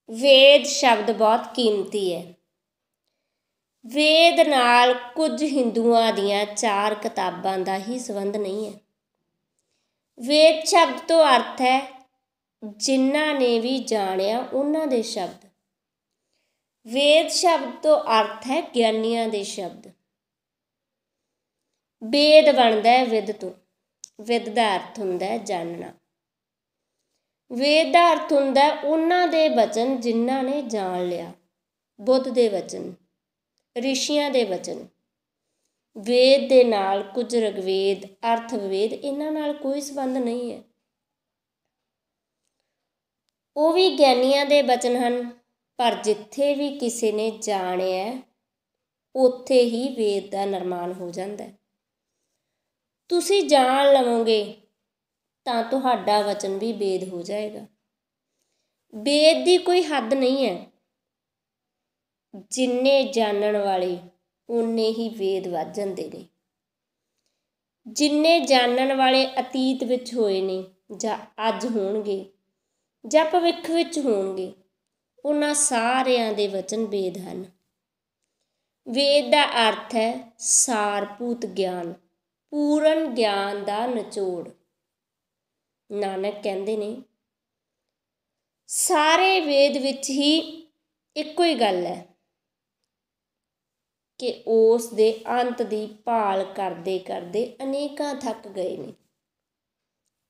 ਵੇਦ ਸ਼ਬਦ ਬਹੁਤ ਕੀਮਤੀ ਹੈ। ਵੇਦ ਨਾਲ ਕੁਝ ਹਿੰਦੂਆਂ ਦੀਆਂ 4 ਕਿਤਾਬਾਂ ਦਾ ਹੀ ਸੰਬੰਧ ਨਹੀਂ ਹੈ। ਵੇਦ ਸ਼ਬਦ ਤੋਂ ਅਰਥ ਹੈ ਜਿਨ੍ਹਾਂ ਨੇ ਵੀ ਜਾਣਿਆ ਉਹਨਾਂ ਦੇ ਸ਼ਬਦ। ਵੇਦ ਸ਼ਬਦ ਤੋਂ ਅਰਥ ਹੈ ਗਿਆਨੀਆਂ ਦੇ ਸ਼ਬਦ। ਵੇਦ ਬਣਦਾ ਹੈ ਵਿਦ ਤੋਂ। ਵਿਦ ਦਾ ਅਰਥ ਹੁੰਦਾ ਹੈ ਜਾਣਨਾ। ਵੇਦ ਦਾ ਅਰਥ ਹੁੰਦਾ ਉਹਨਾਂ ਦੇ ਬਚਨ ਜਿਨ੍ਹਾਂ ਨੇ ਜਾਣ ਲਿਆ। ਬੁੱਧ ਦੇ ਵਚਨ, ਰਿਸ਼ੀਆਂ ਦੇ ਵਚਨ। ਵੇਦ ਦੇ ਨਾਲ ਕੁਝ ਰਿਗਵੇਦ, ਅਰਥਵੇਦ ਇਹਨਾਂ ਨਾਲ ਕੋਈ ਸੰਬੰਧ ਨਹੀਂ ਹੈ। ਉਹ ਵੀ ਗਿਆਨੀਆਂ ਦੇ ਬਚਨ ਹਨ, ਪਰ ਜਿੱਥੇ ਵੀ ਕਿਸੇ ਨੇ ਜਾਣਿਆ ਉੱਥੇ ਹੀ ਵੇਦ ਦਾ ਨਿਰਮਾਣ ਹੋ ਜਾਂਦਾ। ਤੁਸੀਂ ਜਾਣ ਲਵੋਗੇ ਤਾਂ ਤੁਹਾਡਾ ਵਚਨ ਵੀ ਵੇਦ ਹੋ ਜਾਏਗਾ। ਵੇਦ ਦੀ ਕੋਈ ਹੱਦ ਨਹੀਂ ਹੈ। ਜਿੰਨੇ ਜਾਣਨ ਵਾਲੇ ਓਨੇ ਹੀ ਵੇਦ ਵੱਧ ਜਾਂਦੇ ਨੇ। ਜਿੰਨੇ ਜਾਣਨ ਵਾਲੇ ਅਤੀਤ ਵਿੱਚ ਹੋਏ ਨੇ ਜਾਂ ਅੱਜ ਹੋਣਗੇ ਜਾਂ ਭਵਿੱਖ ਵਿੱਚ ਹੋਣਗੇ, ਉਹਨਾਂ ਸਾਰਿਆਂ ਦੇ ਵਚਨ ਵੇਦ ਹਨ। ਵੇਦ ਦਾ ਅਰਥ ਹੈ ਸਾਰਭੂਤ ਗਿਆਨ, ਪੂਰਨ ਗਿਆਨ ਦਾ ਨਿਚੋੜ। ਨਾਨਕ ਕਹਿੰਦੇ ਨੇ ਸਾਰੇ ਵੇਦ ਵਿੱਚ ਹੀ ਇੱਕੋ ਹੀ ਗੱਲ ਹੈ ਕਿ ਉਸ ਦੇ ਅੰਤ ਦੀ ਭਾਲ ਕਰਦੇ ਕਰਦੇ ਅਨੇਕਾਂ ਥੱਕ ਗਏ ਨੇ।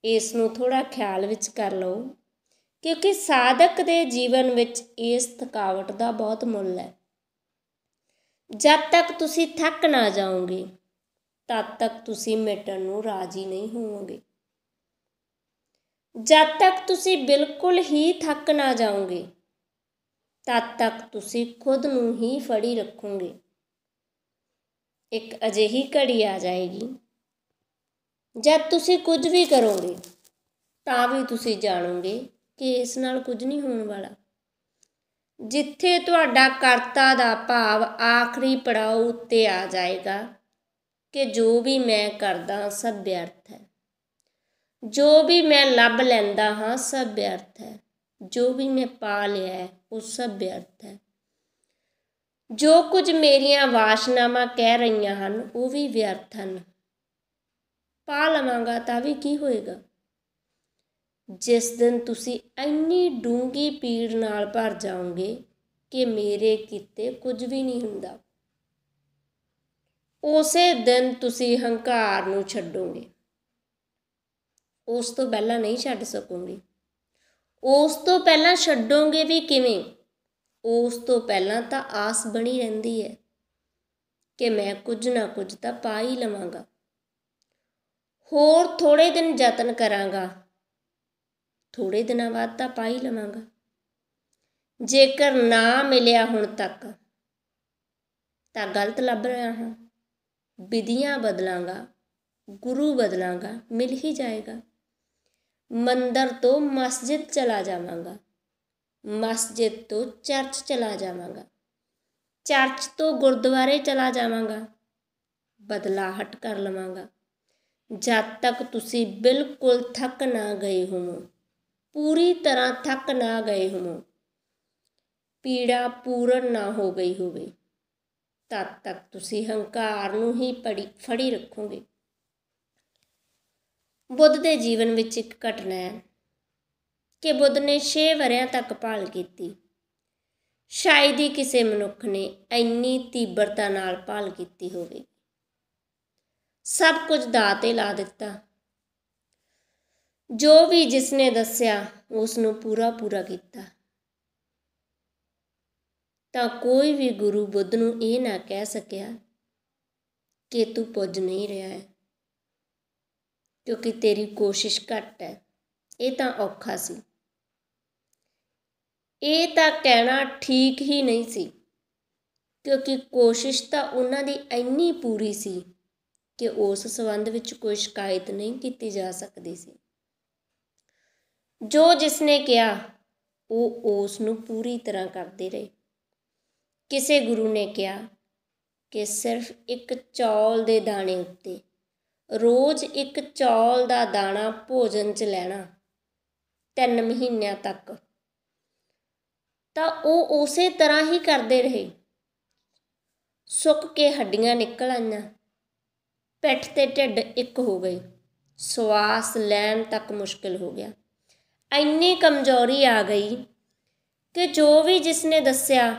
ਇਸ ਨੂੰ ਥੋੜ੍ਹਾ ਖਿਆਲ ਵਿੱਚ ਕਰ ਲਓ, ਕਿਉਂਕਿ ਸਾਧਕ ਦੇ ਜੀਵਨ ਵਿੱਚ ਇਸ ਥਕਾਵਟ ਦਾ ਬਹੁਤ ਮੁੱਲ ਹੈ। ਜਦ ਤੱਕ ਤੁਸੀਂ ਥੱਕ ਨਾ ਜਾਓਗੇ ਤਦ ਤੱਕ ਤੁਸੀਂ ਮਿਟਣ ਨੂੰ ਰਾਜ਼ੀ ਨਹੀਂ ਹੋਵੋਗੇ। ਜਦ ਤੱਕ ਤੁਸੀਂ ਬਿਲਕੁਲ ਹੀ ਥੱਕ ਨਾ ਜਾਓਗੇ ਤਦ ਤੱਕ ਤੁਸੀਂ ਖੁਦ ਨੂੰ ਹੀ ਫੜੀ ਰੱਖੋਗੇ। ਇੱਕ ਅਜਿਹੀ ਘੜੀ ਆ ਜਾਏਗੀ ਜਦ ਤੁਸੀਂ ਕੁਝ ਵੀ ਕਰੋਗੇ ਤਾਂ ਵੀ ਤੁਸੀਂ ਜਾਣੋਗੇ ਕਿ ਇਸ ਨਾਲ ਕੁਝ ਨਹੀਂ ਹੋਣ ਵਾਲਾ। ਜਿੱਥੇ ਤੁਹਾਡਾ ਕਰਤਾ ਦਾ ਭਾਵ ਆਖਰੀ ਪੜਾਅ ਉੱਤੇ ਆ ਜਾਏਗਾ ਕਿ ਜੋ ਵੀ ਮੈਂ ਕਰਦਾ ਸਭ ਵਿਅਰਥ ਹੈ, ਜੋ ਵੀ ਮੈਂ ਲੱਭ ਲੈਂਦਾ ਹਾਂ ਸਭ ਵਿਅਰਥ ਹੈ, ਜੋ ਵੀ ਮੈਂ ਪਾ ਲਿਆ ਹੈ ਉਹ ਸਭ ਵਿਅਰਥ ਹੈ, ਜੋ ਕੁਝ ਮੇਰੀਆਂ ਵਾਸ਼ਨਾਵਾਂ ਕਹਿ ਰਹੀਆਂ ਹਨ ਉਹ ਵੀ ਵਿਅਰਥ ਹਨ। ਪਾ ਲਵਾਂਗਾ ਤਾਂ ਵੀ ਕੀ ਹੋਏਗਾ। ਜਿਸ ਦਿਨ ਤੁਸੀਂ ਇੰਨੀ ਡੂੰਘੀ ਪੀੜ ਨਾਲ ਭਰ ਜਾਓਗੇ ਕਿ ਮੇਰੇ ਕੀਤੇ ਕੁਝ ਵੀ ਨਹੀਂ ਹੁੰਦਾ, ਉਸੇ ਦਿਨ ਤੁਸੀਂ ਹੰਕਾਰ ਨੂੰ ਛੱਡੋਗੇ। ਉਸ ਤੋਂ ਪਹਿਲਾਂ ਨਹੀਂ ਛੱਡ ਸਕੋਗੇ। ਉਸ ਤੋਂ ਪਹਿਲਾਂ ਛੱਡੋਗੇ ਵੀ ਕਿਵੇਂ? ਉਸ ਤੋਂ ਪਹਿਲਾਂ ਤਾਂ ਆਸ ਬਣੀ ਰਹਿੰਦੀ ਹੈ ਕਿ ਮੈਂ ਕੁਝ ਨਾ ਕੁਝ ਤਾਂ ਪਾ ਹੀ ਲਵਾਂਗਾ। ਹੋਰ ਥੋੜ੍ਹੇ ਦਿਨ ਯਤਨ ਕਰਾਂਗਾ, ਥੋੜ੍ਹੇ ਦਿਨਾਂ ਬਾਅਦ ਤਾਂ ਪਾ ਹੀ ਲਵਾਂਗਾ। ਜੇਕਰ ਨਾ ਮਿਲਿਆ ਹੁਣ ਤੱਕ ਤਾਂ ਗਲਤ ਲੱਭ ਰਿਹਾ ਹਾਂ। ਵਿਧੀਆਂ ਬਦਲਾਂਗਾ, ਗੁਰੂ ਬਦਲਾਂਗਾ, ਮਿਲ ਹੀ ਜਾਏਗਾ। ਮੰਦਰ ਤੋਂ ਮਸਜਿਦ ਚਲਾ ਜਾਵਾਂਗਾ, ਮਸਜਿਦ ਤੋਂ ਚਰਚ ਚਲਾ ਜਾਵਾਂਗਾ, ਚਰਚ ਤੋਂ ਗੁਰਦੁਆਰੇ ਚਲਾ ਜਾਵਾਂਗਾ, ਬਦਲਾਹਟ ਕਰ ਲਵਾਂਗਾ। ਜਦ ਤੱਕ ਤੁਸੀਂ ਬਿਲਕੁਲ ਥੱਕ ਨਾ ਗਏ ਹੋਵੋ, ਪੂਰੀ ਤਰ੍ਹਾਂ ਥੱਕ ਨਾ ਗਏ ਹੋਵੋ, ਪੀੜਾ ਪੂਰਨ ਨਾ ਹੋ ਗਈ ਹੋਵੇ, ਤਦ ਤੱਕ ਤੁਸੀਂ ਹੰਕਾਰ ਨੂੰ ਹੀ ਫੜੀ ਰੱਖੋਗੇ। ਬੁੱਧ ਦੇ ਜੀਵਨ ਵਿੱਚ ਇੱਕ ਘਟਨਾ ਹੈ ਕਿ ਬੁੱਧ ਨੇ 6 ਵਰ੍ਹਿਆਂ ਤੱਕ ਭਾਲ ਕੀਤੀ। ਸ਼ਾਇਦ ਹੀ ਕਿਸੇ ਮਨੁੱਖ ਨੇ ਇੰਨੀ ਤੀਬਰਤਾ ਨਾਲ ਭਾਲ ਕੀਤੀ ਹੋਵੇ। ਸਭ ਕੁਝ ਦਾਅ 'ਤੇ ਲਾ ਦਿੱਤਾ। ਜੋ ਵੀ ਜਿਸਨੇ ਦੱਸਿਆ ਉਸ ਨੂੰ ਪੂਰਾ ਕੀਤਾ। ਤਾਂ ਕੋਈ ਵੀ ਗੁਰੂ ਬੁੱਧ ਨੂੰ ਇਹ ਨਾ ਕਹਿ ਸਕਿਆ ਕਿ ਤੂੰ ਪੁੱਜ ਨਹੀਂ ਰਿਹਾ ਹੈ, ਕਿਉਂਕਿ ਤੇਰੀ ਕੋਸ਼ਿਸ਼ ਘੱਟ ਹੈ। ਇਹ ਤਾਂ ਔਖਾ ਸੀ। ਇਹ ਤਾਂ ਕਹਿਣਾ ਠੀਕ ਹੀ ਨਹੀਂ ਸੀ, ਕਿਉਂਕਿ ਕੋਸ਼ਿਸ਼ ਤਾਂ ਉਹਨਾਂ ਦੀ ਇੰਨੀ ਪੂਰੀ ਸੀ ਕਿ ਉਸ ਸੰਬੰਧ ਵਿੱਚ ਕੋਈ ਸ਼ਿਕਾਇਤ ਨਹੀਂ ਕੀਤੀ ਜਾ ਸਕਦੀ ਸੀ। ਜੋ ਜਿਸਨੇ ਕਿਹਾ ਉਹ ਉਸ ਨੂੰ ਪੂਰੀ ਤਰ੍ਹਾਂ ਕਰਦੇ ਰਹੇ। ਕਿਸੇ ਗੁਰੂ ਨੇ ਕਿਹਾ ਕਿ ਸਿਰਫ ਇੱਕ ਚੌਲ ਦੇ ਦਾਣੇ ਉੱਤੇ ਰੋਜ਼ ਇੱਕ ਚੌਲ ਦਾ ਦਾਣਾ ਭੋਜਨ 'ਚ ਲੈਣਾ 3 ਮਹੀਨਿਆਂ ਤੱਕ ਤਾਂ ਉਹ ਉਸੇ ਤਰ੍ਹਾਂ ਹੀ ਕਰਦੇ ਰਹੇ। ਸੁੱਕ ਕੇ ਹੱਡੀਆਂ ਨਿਕਲ ਆਈਆਂ, ਪਿੱਠ ਤੇ ਢਿੱਡ ਇੱਕ ਹੋ ਗਏ, ਸਵਾਸ ਲੈਣ ਤੱਕ ਮੁਸ਼ਕਿਲ ਹੋ ਗਿਆ। ਇੰਨੀ ਕਮਜ਼ੋਰੀ ਆ ਗਈ ਕਿ ਜੋ ਵੀ ਜਿਸਨੇ ਦੱਸਿਆ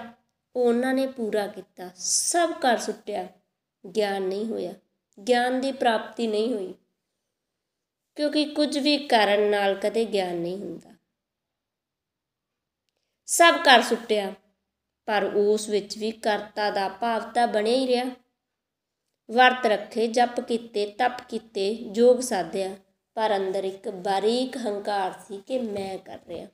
ਉਹਨਾਂ ਨੇ ਪੂਰਾ ਕੀਤਾ, ਸਭ ਕਰ ਸੁੱਟਿਆ। ਗਿਆਨ ਨਹੀਂ ਹੋਇਆ, ਗਿਆਨ ਦੀ ਪ੍ਰਾਪਤੀ ਨਹੀਂ ਹੋਈ, ਕਿਉਂਕਿ ਕੁਝ ਵੀ ਕਰਨ ਨਾਲ ਕਦੇ ਗਿਆਨ ਨਹੀਂ ਹੁੰਦਾ। ਸਭ ਕਰ ਸੁੱਟਿਆ, ਪਰ ਉਸ ਵਿੱਚ ਵੀ ਕਰਤਾ ਦਾ ਭਾਵ ਤਾਂ ਬਣਿਆ ਹੀ ਰਿਹਾ। ਵਰਤ ਰੱਖੇ, ਜਪ ਕੀਤੇ, ਤਪ ਕੀਤੇ, ਯੋਗ ਸਾਧਿਆ, ਪਰ ਅੰਦਰ ਇੱਕ ਬਾਰੀਕ ਹੰਕਾਰ ਸੀ ਕਿ ਮੈਂ ਕਰ ਰਿਹਾ।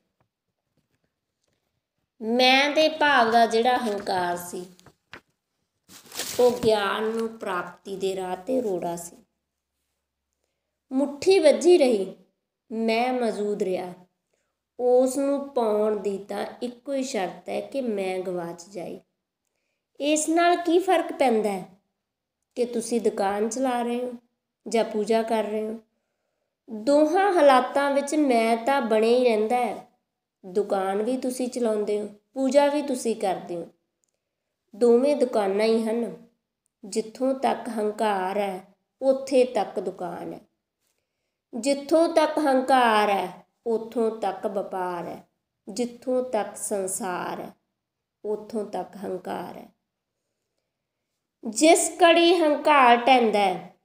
ਮੈਂ ਦੇ ਭਾਵ ਦਾ ਜਿਹੜਾ ਹੰਕਾਰ ਸੀ ਉਹ ਗਿਆਨ ਨੂੰ ਪ੍ਰਾਪਤੀ ਦੇ ਰਾਹ 'ਤੇ ਰੋੜਾ ਸੀ। ਮੁੱਠੀ ਵੱਜੀ ਰਹੀ, ਮੈਂ ਮੌਜੂਦ ਰਿਹਾ। ਉਸ ਨੂੰ ਪਾਉਣ ਦੀ ਤਾਂ ਇੱਕੋ ਹੀ ਸ਼ਰਤ ਹੈ ਕਿ ਮੈਂ ਗਵਾਚ ਜਾਏ। ਇਸ ਨਾਲ ਕੀ ਫਰਕ ਪੈਂਦਾ ਹੈ ਕਿ ਤੁਸੀਂ ਦੁਕਾਨ ਚਲਾ ਰਹੇ ਹੋ ਜਾਂ ਪੂਜਾ ਕਰ ਰਹੇ ਹੋ। ਦੋਹਾਂ ਹਾਲਾਤਾਂ ਵਿੱਚ ਮੈਂ ਤਾਂ ਬਣਿਆ ਹੀ ਰਹਿੰਦਾ ਹੈ। ਦੁਕਾਨ ਵੀ ਤੁਸੀਂ ਚਲਾਉਂਦੇ ਹੋ, ਪੂਜਾ ਵੀ ਤੁਸੀਂ ਕਰਦੇ ਹੋ। ਦੋਵੇਂ ਦੁਕਾਨਾਂ ਹੀ ਹਨ। ਜਿੱਥੋਂ ਤੱਕ ਹੰਕਾਰ ਹੈ ਉੱਥੇ ਤੱਕ ਦੁਕਾਨ ਹੈ, ਜਿੱਥੋਂ ਤੱਕ ਹੰਕਾਰ ਹੈ ਉੱਥੋਂ ਤੱਕ ਵਪਾਰ ਹੈ, ਜਿੱਥੋਂ ਤੱਕ ਸੰਸਾਰ ਹੈ ਉੱਥੋਂ ਤੱਕ ਹੰਕਾਰ ਹੈ। ਜਿਸ ਘੜੀ ਹੰਕਾਰ ਢਹਿੰਦਾ ਹੈ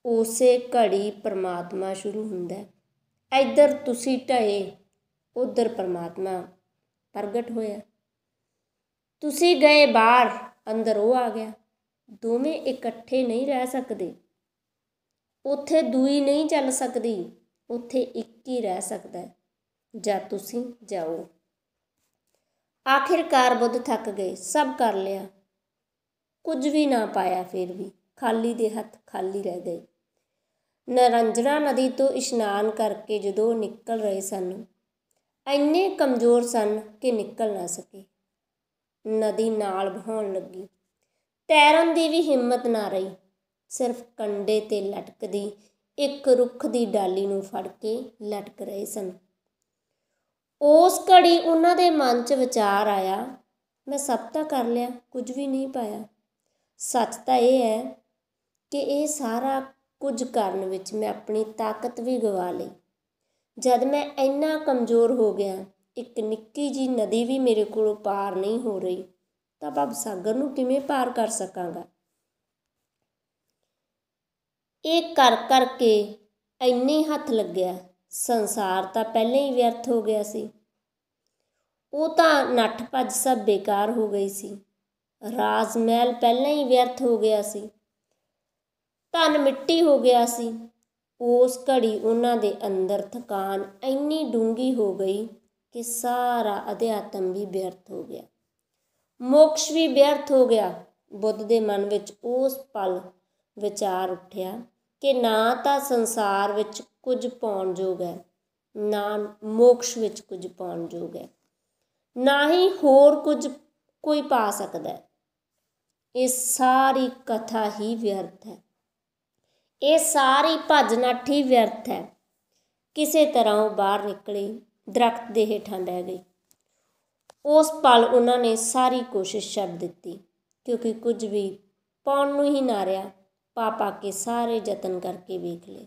ਉਸੇ ਘੜੀ ਪਰਮਾਤਮਾ ਸ਼ੁਰੂ ਹੁੰਦਾ ਹੈ। ਇੱਧਰ ਤੁਸੀਂ ਢਹੇ, ਉੱਧਰ ਪਰਮਾਤਮਾ ਪ੍ਰਗਟ ਹੋਇਆ। ਤੁਸੀਂ ਗਏ ਬਾਹਰ, ਅੰਦਰ ਉਹ ਆ ਗਿਆ। ਦੋਵੇਂ ਇਕੱਠੇ ਨਹੀਂ ਰਹਿ ਸਕਦੇ। ਉੱਥੇ ਦੂਈ ਨਹੀਂ ਚੱਲ ਸਕਦੀ, ਉੱਥੇ ਇੱਕ ਹੀ ਰਹਿ ਸਕਦਾ, ਜਾਂ ਤੁਸੀਂ ਜਾਓ। ਆਖਿਰਕਾਰ ਬੁੱਧ ਥੱਕ ਗਏ, ਸਭ ਕਰ ਲਿਆ, ਕੁਝ ਵੀ ਨਾ ਪਾਇਆ। ਫਿਰ ਵੀ ਖਾਲੀ ਦੇ ਹੱਥ ਖਾਲੀ ਰਹਿ ਗਏ। ਨਿਰੰਜਨਾ ਨਦੀ ਤੋਂ ਇਸ਼ਨਾਨ ਕਰਕੇ ਜਦੋਂ ਨਿਕਲ ਰਹੇ ਸਨ, ਇੰਨੇ ਕਮਜ਼ੋਰ ਸਨ ਕਿ ਨਿਕਲ ਨਾ ਸਕੇ। ਨਦੀ ਨਾਲ ਵਹਾਉਣ ਲੱਗੀ, ਤੈਰਨ ਦੀ ਵੀ ਹਿੰਮਤ ਨਾ ਰਹੀ। ਸਿਰਫ ਕੰਢੇ 'ਤੇ ਲਟਕਦੀ ਇੱਕ ਰੁੱਖ ਦੀ ਡਾਲੀ ਨੂੰ ਫੜ ਕੇ ਲਟਕ ਰਹੇ ਸਨ। ਉਸ ਘੜੀ ਉਹਨਾਂ ਦੇ ਮਨ 'ਚ ਵਿਚਾਰ ਆਇਆ, ਮੈਂ ਸਭ ਤਾਂ ਕਰ ਲਿਆ, ਕੁਝ ਵੀ ਨਹੀਂ ਪਾਇਆ। ਸੱਚ ਤਾਂ ਇਹ ਹੈ ਕਿ ਇਹ ਸਾਰਾ ਕੁਝ ਕਰਨ ਵਿੱਚ ਮੈਂ ਆਪਣੀ ਤਾਕਤ ਵੀ ਗਵਾ ਲਈ। ਜਦ ਮੈਂ ਇੰਨਾ ਕਮਜ਼ੋਰ ਹੋ ਗਿਆ, ਇੱਕ ਨਿੱਕੀ ਜਿਹੀ ਨਦੀ ਵੀ ਮੇਰੇ ਕੋਲੋਂ ਪਾਰ ਨਹੀਂ ਹੋ ਰਹੀ, ਤਾਂ ਭਵ ਸਾਗਰ ਨੂੰ ਕਿਵੇਂ ਪਾਰ ਕਰ ਸਕਾਂਗਾ। ਇਹ ਕਰ ਕਰਕੇ ਇੰਨੇ ਹੱਥ ਲੱਗਿਆ, ਸੰਸਾਰ ਤਾਂ ਪਹਿਲਾਂ ਹੀ ਵਿਅਰਥ ਹੋ ਗਿਆ ਸੀ। ਉਹ ਤਾਂ ਨੱਠ ਭੱਜ ਸਭ ਬੇਕਾਰ ਹੋ ਗਈ ਸੀ। ਰਾਜ ਮਹਿਲ ਪਹਿਲਾਂ ਹੀ ਵਿਅਰਥ ਹੋ ਗਿਆ ਸੀ, ਧਨ ਮਿੱਟੀ ਹੋ ਗਿਆ ਸੀ। ਉਸ ਘੜੀ ਉਹਨਾਂ ਦੇ ਅੰਦਰ ਥਕਾਨ ਇੰਨੀ ਡੂੰਘੀ ਹੋ ਗਈ ਕਿ ਸਾਰਾ ਅਧਿਆਤਮ ਵੀ ਵਿਅਰਥ ਹੋ ਗਿਆ, ਮੋਕਸ਼ ਵੀ ਵਿਅਰਥ ਹੋ ਗਿਆ। ਬੁੱਧ ਦੇ ਮਨ ਵਿੱਚ ਉਸ ਪਲ ਵਿਚਾਰ ਉੱਠਿਆ ਕਿ ਨਾ ਤਾਂ ਸੰਸਾਰ ਵਿੱਚ ਕੁਝ ਪਾਉਣ ਯੋਗ ਹੈ, ਨਾ ਮੋਕਸ਼ ਵਿੱਚ ਕੁਝ ਪਾਉਣ ਯੋਗ ਹੈ, ਨਾ ਹੀ ਹੋਰ ਕੁਝ ਕੋਈ ਪਾ ਸਕਦਾ। ਇਹ ਸਾਰੀ ਕਥਾ ਹੀ ਵਿਅਰਥ ਹੈ, ਇਹ ਸਾਰੀ ਭੱਜ ਨੱਠ ਹੀ ਵਿਅਰਥ ਹੈ। ਕਿਸੇ ਤਰ੍ਹਾਂ ਉਹ ਬਾਹਰ ਨਿਕਲੇ, ਦਰਖਤ ਦੇ ਹੇਠਾਂ ਬਹਿ ਗਏ। ਉਸ ਪਲ ਉਹਨਾਂ ਨੇ ਸਾਰੀ ਕੋਸ਼ਿਸ਼ ਛੱਡ ਦਿੱਤੀ, ਕਿਉਂਕਿ ਕੁਝ ਵੀ ਪਾਉਣ ਨੂੰ ਹੀ ਨਾ ਰਿਹਾ। ਪਾ ਕੇ ਸਾਰੇ ਯਤਨ ਕਰਕੇ ਵੇਖ ਲਏ,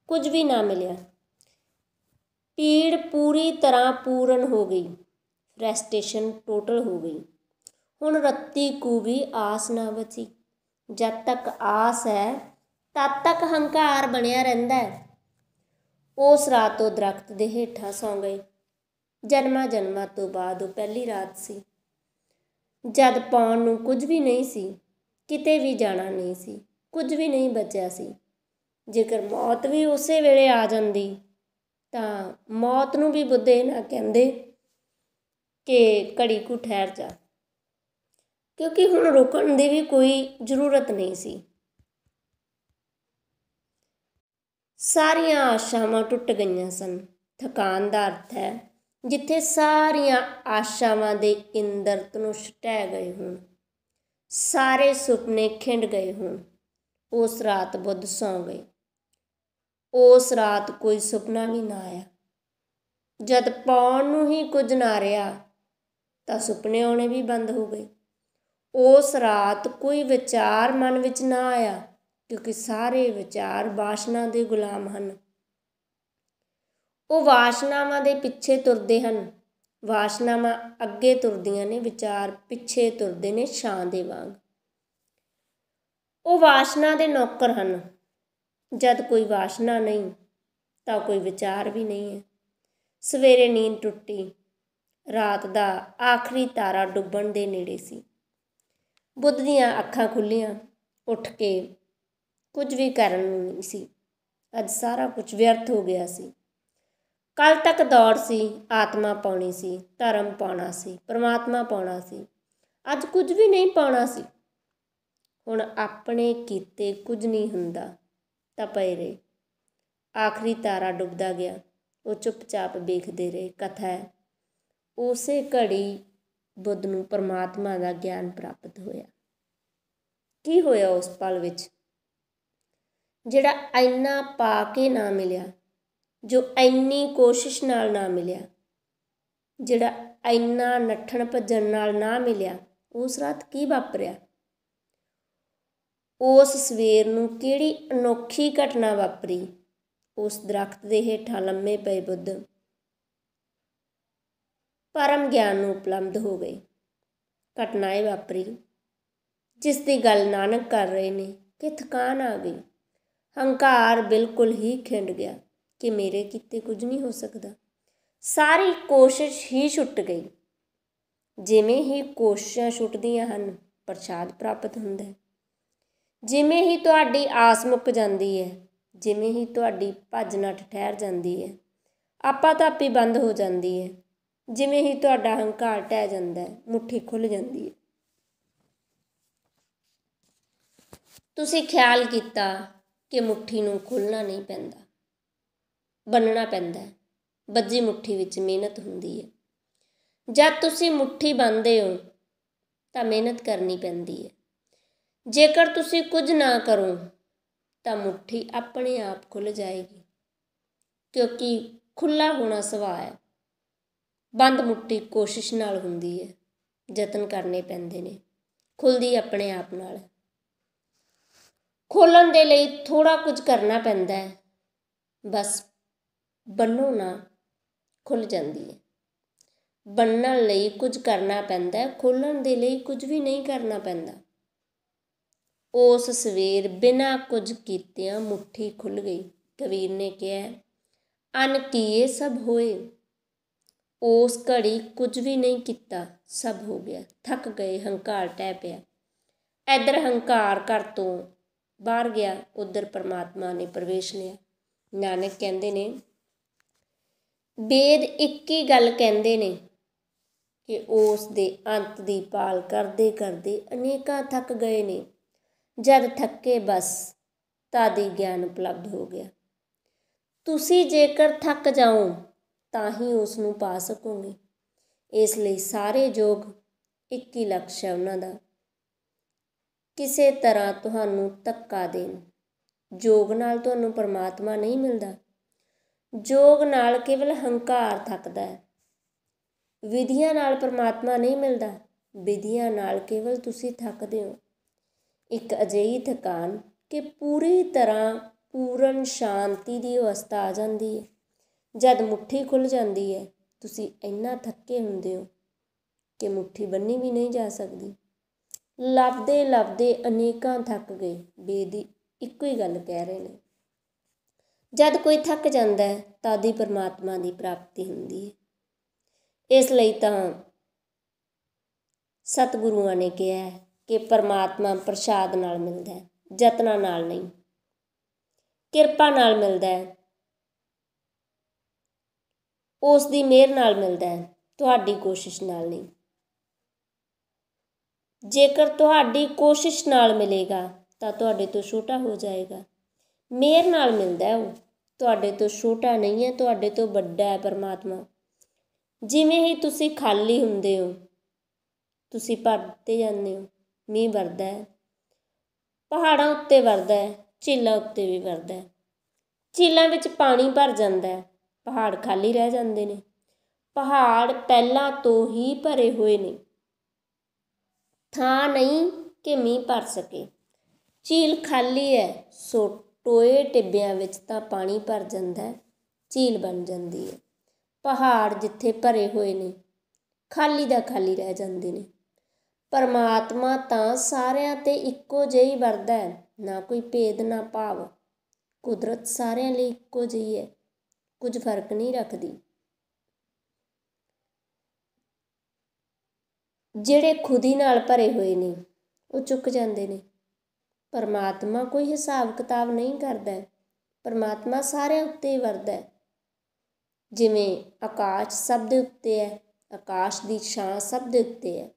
ਕੁਝ ਵੀ ਨਾ ਮਿਲਿਆ। ਪੀੜ ਪੂਰੀ ਤਰ੍ਹਾਂ ਪੂਰਨ ਹੋ ਗਈ, ਫਰਸਟ੍ਰੇਸ਼ਨ ਟੋਟਲ ਹੋ ਗਈ। ਹੁਣ ਰੱਤੀ ਕੂ ਵੀ ਆਸ ਨਾ ਬਚੀ। ਜਦ ਤੱਕ ਆਸ ਹੈ ਤਦ ਤੱਕ ਹੰਕਾਰ ਬਣਿਆ ਰਹਿੰਦਾ ਹੈ। ਉਸ ਰਾਤ ਉਹ ਦਰਖਤ ਦੇ ਹੇਠਾਂ ਸੌਂ ਗਏ। ਜਨਮਾਂ ਜਨਮਾਂ ਤੋਂ ਬਾਅਦ ਉਹ ਪਹਿਲੀ ਰਾਤ ਸੀ, ਜਦ ਪਾਉਣ ਨੂੰ ਕੁਝ ਵੀ ਨਹੀਂ ਸੀ, ਕਿਤੇ ਵੀ ਜਾਣਾ ਨਹੀਂ ਸੀ, ਕੁਝ ਵੀ ਨਹੀਂ ਬਚਿਆ ਸੀ। ਜੇਕਰ ਮੌਤ ਵੀ ਉਸੇ ਵੇਲੇ ਆ ਜਾਂਦੀ ਤਾਂ ਮੌਤ ਨੂੰ ਵੀ ਬੁੱਧ ਇਹ ਨਾ ਕਹਿੰਦੇ ਕਿ ਘੜੀ ਕੁ ਠਹਿਰ ਜਾ, ਕਿਉਂਕਿ ਹੁਣ ਰੁਕਣ ਦੀ ਵੀ ਕੋਈ ਜ਼ਰੂਰਤ ਨਹੀਂ ਸੀ। ਸਾਰੀਆਂ ਆਸ਼ਾਵਾਂ ਟੁੱਟ ਗਈਆਂ ਸਨ। ਥਕਾਨ ਦਾ ਅਰਥ ਹੈ ਜਿੱਥੇ ਸਾਰੀਆਂ ਆਸ਼ਾਵਾਂ ਦੇ ਇੰਦਰ ਧਨੁਸ਼ ਢਹਿ ਗਏ ਹੋਣ, ਸਾਰੇ ਸੁਪਨੇ ਖਿੰਡ ਗਏ ਹੋਣ। ਉਸ ਰਾਤ ਬੁੱਧ ਸੌਂ ਗਏ। ਉਸ ਰਾਤ ਕੋਈ ਸੁਪਨਾ ਵੀ ਨਾ ਆਇਆ। ਜਦ ਪਾਉਣ ਨੂੰ ਹੀ ਕੁਝ ਨਾ ਰਿਹਾ ਤਾਂ ਸੁਪਨੇ ਆਉਣੇ ਵੀ ਬੰਦ ਹੋ ਗਏ। ਉਸ ਰਾਤ ਕੋਈ ਵਿਚਾਰ ਮਨ ਵਿੱਚ ਨਾ ਆਇਆ, ਕਿਉਂਕਿ ਸਾਰੇ ਵਿਚਾਰ ਵਾਸ਼ਨਾ ਦੇ ਗੁਲਾਮ ਹਨ। ਉਹ ਵਾਸ਼ਨਾਵਾਂ ਦੇ ਪਿੱਛੇ ਤੁਰਦੇ ਹਨ। ਵਾਸ਼ਨਾਵਾਂ ਅੱਗੇ ਤੁਰਦੀਆਂ ਨੇ, ਵਿਚਾਰ ਪਿੱਛੇ ਤੁਰਦੇ ਨੇ ਛਾਂ ਦੇ ਵਾਂਗ। ਉਹ ਵਾਸ਼ਨਾ ਦੇ ਨੌਕਰ ਹਨ। ਜਦ ਕੋਈ ਵਾਸ਼ਨਾ ਨਹੀਂ ਤਾਂ ਕੋਈ ਵਿਚਾਰ ਵੀ ਨਹੀਂ ਹੈ। ਸਵੇਰੇ ਨੀਂਦ ਟੁੱਟੀ। ਰਾਤ ਦਾ ਆਖਰੀ ਤਾਰਾ ਡੁੱਬਣ ਦੇ ਨੇੜੇ ਸੀ। ਬੁੱਧ ਦੀਆਂ ਅੱਖਾਂ ਖੁੱਲ੍ਹੀਆਂ। ਉੱਠ ਕੇ ਕੁਝ ਵੀ ਕਰਨ ਨੂੰ ਨਹੀਂ ਸੀ। ਅੱਜ ਸਾਰਾ ਕੁਝ ਵਿਅਰਥ ਹੋ ਗਿਆ ਸੀ। ਕੱਲ੍ਹ ਤੱਕ ਦੌੜ ਸੀ, ਆਤਮਾ ਪਾਉਣੀ ਸੀ, ਧਰਮ ਪਾਉਣਾ ਸੀ, ਪਰਮਾਤਮਾ ਪਾਉਣਾ ਸੀ। ਅੱਜ ਕੁਝ ਵੀ ਨਹੀਂ ਪਾਉਣਾ ਸੀ। ਹੁਣ ਆਪਣੇ ਕੀਤੇ ਕੁਝ ਨਹੀਂ ਹੁੰਦਾ ਤਾਂ ਪਏ ਰਹੇ। ਆਖਰੀ ਤਾਰਾ ਡੁੱਬਦਾ ਗਿਆ। ਉਹ ਚੁੱਪਚਾਪ ਵੇਖਦੇ ਰਹੇ। ਕਥਾ ਹੈ, ਉਸੇ ਘੜੀ ਬੁੱਧ ਨੂੰ ਪਰਮਾਤਮਾ ਦਾ ਗਿਆਨ ਪ੍ਰਾਪਤ ਹੋਇਆ। ਕੀ ਹੋਇਆ ਉਸ ਪਲ ਵਿੱਚ? ਜਿਹੜਾ ਇੰਨਾ ਪਾ ਕੇ ਨਾ ਮਿਲਿਆ, ਜੋ ਇੰਨੀ ਕੋਸ਼ਿਸ਼ ਨਾਲ ਨਾ ਮਿਲਿਆ, ਜਿਹੜਾ ਇੰਨਾ ਨੱਠਣ ਭੱਜਣ ਨਾਲ ਨਾ ਮਿਲਿਆ, ਉਸ ਰਾਤ ਕੀ ਵਾਪਰਿਆ? ਉਸ ਸਵੇਰ ਨੂੰ ਕਿਹੜੀ ਅਨੋਖੀ ਘਟਨਾ ਵਾਪਰੀ? ਉਸ ਦਰਖਤ ਦੇ ਹੇਠਾਂ ਲੰਮੇ ਪਏ ਬੁੱਧ ਪਰਮ ਗਿਆਨ ਨੂੰ ਉਪਲਬਧ ਹੋ ਗਏ। ਘਟਨਾ ਇਹ ਵਾਪਰੀ ਜਿਸ ਦੀ ਗੱਲ ਨਾਨਕ ਕਰ ਰਹੇ ਨੇ ਕਿ ਥਕਾਨ ਆ ਗਈ। ਹੰਕਾਰ ਬਿਲਕੁਲ ਹੀ ਖਿੰਡ ਗਿਆ ਕਿ ਮੇਰੇ ਕੀਤੇ ਕੁਝ ਨਹੀਂ ਹੋ ਸਕਦਾ। ਸਾਰੀ ਕੋਸ਼ਿਸ਼ ਹੀ ਛੁੱਟ ਗਈ। ਜਿਵੇਂ ਹੀ ਕੋਸ਼ਿਸ਼ਾਂ ਛੁੱਟਦੀਆਂ ਹਨ, ਪ੍ਰਸ਼ਾਦ ਪ੍ਰਾਪਤ ਹੁੰਦਾ ਹੈ। ਜਿਵੇਂ ਹੀ ਤੁਹਾਡੀ ਆਸ ਮੁੱਕ ਜਾਂਦੀ ਹੈ, ਜਿਵੇਂ ਹੀ ਤੁਹਾਡੀ ਭੱਜ ਨੱਠ ਠਹਿਰ ਜਾਂਦੀ ਹੈ, ਆਪਾ ਧਾਪੀ ਬੰਦ ਹੋ ਜਾਂਦੀ ਹੈ, ਜਿਵੇਂ ਹੀ ਤੁਹਾਡਾ ਹੰਕਾਰ ਢਹਿ ਜਾਂਦਾ ਹੈ, ਮੁੱਠੀ ਖੁੱਲ੍ਹ ਜਾਂਦੀ ਹੈ। ਤੁਸੀਂ ਖਿਆਲ ਕੀਤਾ ਕਿ ਮੁੱਠੀ ਨੂੰ ਖੋਲ੍ਹਣਾ ਨਹੀਂ ਪੈਂਦਾ, ਬੰਨ੍ਹਣਾ ਪੈਂਦਾ ਹੈ। ਬੱਝੀ ਮੁੱਠੀ ਵਿੱਚ ਮਿਹਨਤ ਹੁੰਦੀ ਹੈ। ਜਦ ਤੁਸੀਂ ਮੁੱਠੀ ਬੰਨ੍ਹਦੇ ਹੋ ਤਾਂ ਮਿਹਨਤ ਕਰਨੀ ਪੈਂਦੀ ਹੈ। ਜੇਕਰ ਤੁਸੀਂ ਕੁਝ ਨਾ ਕਰੋ ਤਾਂ ਮੁੱਠੀ ਆਪਣੇ ਆਪ ਖੁੱਲ੍ਹ ਜਾਏਗੀ, ਕਿਉਂਕਿ ਖੁੱਲ੍ਹਾ ਹੋਣਾ ਸੁਭਾਅ ਹੈ। ਬੰਦ ਮੁੱਠੀ ਕੋਸ਼ਿਸ਼ ਨਾਲ ਹੁੰਦੀ ਹੈ, ਯਤਨ ਕਰਨੇ ਪੈਂਦੇ ਨੇ। ਖੁੱਲ੍ਹਦੀ ਆਪਣੇ ਆਪ ਨਾਲ। ਖੋਲ੍ਹਣ ਦੇ ਲਈ ਥੋੜ੍ਹਾ ਕੁਝ ਕਰਨਾ ਪੈਂਦਾ ਹੈ, ਬਸ ਬੰਨ੍ਹੋ ਨਾ, ਖੁੱਲ੍ਹ ਜਾਂਦੀ ਹੈ। ਬੰਨ੍ਹਣ ਲਈ ਕੁਝ ਕਰਨਾ ਪੈਂਦਾ, ਖੋਲ੍ਹਣ ਦੇ ਲਈ ਕੁਝ ਵੀ ਨਹੀਂ ਕਰਨਾ ਪੈਂਦਾ। ਉਸ ਸਵੇਰ ਬਿਨਾਂ ਕੁਝ ਕੀਤਿਆਂ ਮੁੱਠੀ ਖੁੱਲ੍ਹ ਗਈ। ਕਬੀਰ ਨੇ ਕਿਹਾ, ਅਨ ਕੀਏ ਸਭ ਹੋਏ। ਉਸ ਘੜੀ ਕੁਝ ਵੀ ਨਹੀਂ ਕੀਤਾ, ਸਭ ਹੋ ਗਿਆ। ਥੱਕ ਗਏ, ਹੰਕਾਰ ਢਹਿ ਪਿਆ। ਇੱਧਰ ਹੰਕਾਰ ਘਰ ਤੋਂ ਬਾਹਰ ਗਿਆ, ਉੱਧਰ ਪਰਮਾਤਮਾ ਨੇ ਪ੍ਰਵੇਸ਼ ਲਿਆ। ਨਾਨਕ ਕਹਿੰਦੇ ਨੇ, ਵੇਦ ਇੱਕ ਹੀ ਗੱਲ ਕਹਿੰਦੇ ਨੇ ਕਿ ਉਸ ਦੇ ਅੰਤ ਦੀ ਭਾਲ ਕਰਦੇ ਕਰਦੇ ਅਨੇਕਾਂ ਥੱਕ ਗਏ ਨੇ। ਜਦ ਥੱਕੇ ਬਸ ਤਦ ਹੀ ਗਿਆਨ ਉਪਲਬਧ ਹੋ ਗਿਆ। ਤੁਸੀਂ ਜੇਕਰ ਥੱਕ ਜਾਓ ਤਾਂ ਹੀ ਉਸ ਨੂੰ ਪਾ ਸਕੋਗੇ। ਇਸ ਲਈ ਸਾਰੇ ਯੋਗ ਇੱਕ ਹੀ ਲਕਸ਼ ਹੈ ਉਹਨਾਂ ਦਾ, ਕਿਸੇ ਤਰ੍ਹਾਂ ਤੁਹਾਨੂੰ ਧੱਕਾ ਦੇਣ। ਯੋਗ ਨਾਲ ਤੁਹਾਨੂੰ ਪਰਮਾਤਮਾ ਨਹੀਂ ਮਿਲਦਾ। ਯੋਗ ਨਾਲ ਕੇਵਲ ਹੰਕਾਰ ਥੱਕਦਾ ਹੈ। ਵਿਧੀਆਂ ਨਾਲ ਪਰਮਾਤਮਾ ਨਹੀਂ ਮਿਲਦਾ। ਵਿਧੀਆਂ ਨਾਲ ਕੇਵਲ ਤੁਸੀਂ ਥੱਕਦੇ ਹੋ। ਇੱਕ ਅਜਿਹੀ ਥਕਾਨ ਕਿ ਪੂਰੀ ਤਰ੍ਹਾਂ ਪੂਰਨ ਸ਼ਾਂਤੀ ਦੀ ਅਵਸਥਾ ਆ ਜਾਂਦੀ ਹੈ। ਜਦ ਮੁੱਠੀ ਖੁੱਲ੍ਹ ਜਾਂਦੀ ਹੈ, ਤੁਸੀਂ ਇੰਨਾ ਥੱਕੇ ਹੁੰਦੇ ਹੋ ਕਿ ਮੁੱਠੀ ਬੰਨ੍ਹੀ ਵੀ ਨਹੀਂ ਜਾ ਸਕਦੀ। ਲੱਭਦੇ ਲੱਭਦੇ ਅਨੇਕਾਂ ਥੱਕ ਗਏ। ਵੇਦ ਇੱਕੋ ਹੀ ਗੱਲ ਕਹਿ ਰਹੇ ਨੇ। ਜਦ ਕੋਈ ਥੱਕ ਜਾਂਦਾ ਹੈ ਤਦ ਹੀ ਪਰਮਾਤਮਾ ਦੀ ਪ੍ਰਾਪਤੀ ਹੁੰਦੀ ਹੈ। ਇਸ ਲਈ ਤਾਂ ਸਤਿਗੁਰੂਆਂ ਨੇ ਕਿਹਾ ਹੈ ਕਿ ਪਰਮਾਤਮਾ ਪ੍ਰਸ਼ਾਦ ਨਾਲ ਮਿਲਦਾ ਹੈ, ਯਤਨਾਂ ਨਾਲ ਨਹੀਂ। ਕਿਰਪਾ ਨਾਲ ਮਿਲਦਾ ਹੈ, ਉਸ ਦੀ ਮਿਹਰ ਨਾਲ ਮਿਲਦਾ ਹੈ, ਤੁਹਾਡੀ ਕੋਸ਼ਿਸ਼ ਨਾਲ ਨਹੀਂ। ਜੇਕਰ ਤੁਹਾਡੀ ਕੋਸ਼ਿਸ਼ ਨਾਲ ਮਿਲੇਗਾ ਤਾਂ ਤੁਹਾਡੇ ਤੋਂ ਛੋਟਾ ਹੋ ਜਾਏਗਾ। ਮਿਹਰ ਨਾਲ ਮਿਲਦਾ ਹੈ, ਉਹ ਤੁਹਾਡੇ ਤੋਂ ਛੋਟਾ ਨਹੀਂ ਹੈ, ਤੁਹਾਡੇ ਤੋਂ ਵੱਡਾ ਹੈ ਪਰਮਾਤਮਾ। ਜਿਵੇਂ ਹੀ ਤੁਸੀਂ ਖਾਲੀ ਹੁੰਦੇ ਹੋ, ਤੁਸੀਂ ਭਰਦੇ ਜਾਂਦੇ ਹੋ। ਮੀਂਹ ਵਰਦਾ ਹੈ, ਪਹਾੜਾਂ ਉੱਤੇ ਵਰਦਾ ਹੈ, ਝੀਲਾਂ ਉੱਤੇ ਵੀ ਵਰਦਾ ਹੈ। ਝੀਲਾਂ ਵਿੱਚ ਪਾਣੀ ਭਰ ਜਾਂਦਾ ਹੈ, ਪਹਾੜ ਖਾਲੀ ਰਹਿ ਜਾਂਦੇ ਨੇ। ਪਹਾੜ ਪਹਿਲਾਂ ਤੋਂ ਹੀ ਭਰੇ ਹੋਏ ਨੇ, ਥਾਂ ਨਹੀਂ ਕਿ ਮੀਂਹ ਭਰ ਸਕੇ। ਝੀਲ ਖਾਲੀ ਹੈ ਸੋ ਟੋਏ ਟਿੱਬਿਆਂ ਵਿੱਚ ਤਾਂ ਪਾਣੀ ਭਰ ਜਾਂਦਾ ਹੈ, ਝੀਲ ਬਣ ਜਾਂਦੀ ਹੈ। ਪਹਾੜ ਜਿੱਥੇ ਭਰੇ ਹੋਏ ਨੇ ਖਾਲੀ ਦਾ ਖਾਲੀ ਰਹਿ ਜਾਂਦੇ ਨੇ। ਪਰਮਾਤਮਾ ਤਾਂ ਸਾਰਿਆਂ 'ਤੇ ਇੱਕੋ ਜਿਹੀ ਵਰਤਦਾ ਹੈ, ਨਾ ਕੋਈ ਭੇਦ ਨਾ ਭਾਵ। ਕੁਦਰਤ ਸਾਰਿਆਂ ਲਈ ਇੱਕੋ ਜਿਹੀ ਹੈ, ਕੁਝ ਫਰਕ ਨਹੀਂ ਰੱਖਦੀ। ਜਿਹੜੇ ਖੁਦੀ ਨਾਲ ਭਰੇ ਹੋਏ ਨੇ ਉਹ ਚੁੱਕ ਜਾਂਦੇ ਨੇ। ਪਰਮਾਤਮਾ ਕੋਈ ਹਿਸਾਬ ਕਿਤਾਬ ਨਹੀਂ ਕਰਦਾ। ਪਰਮਾਤਮਾ ਸਾਰਿਆਂ ਉੱਤੇ ਹੀ ਵਰਤਦਾ ਹੈ। ਜਿਵੇਂ ਆਕਾਸ਼ ਸਭ ਦੇ ਉੱਤੇ ਹੈ, ਆਕਾਸ਼ ਦੀ ਛਾਂ ਸਭ ਦੇ ਉੱਤੇ ਹੈ,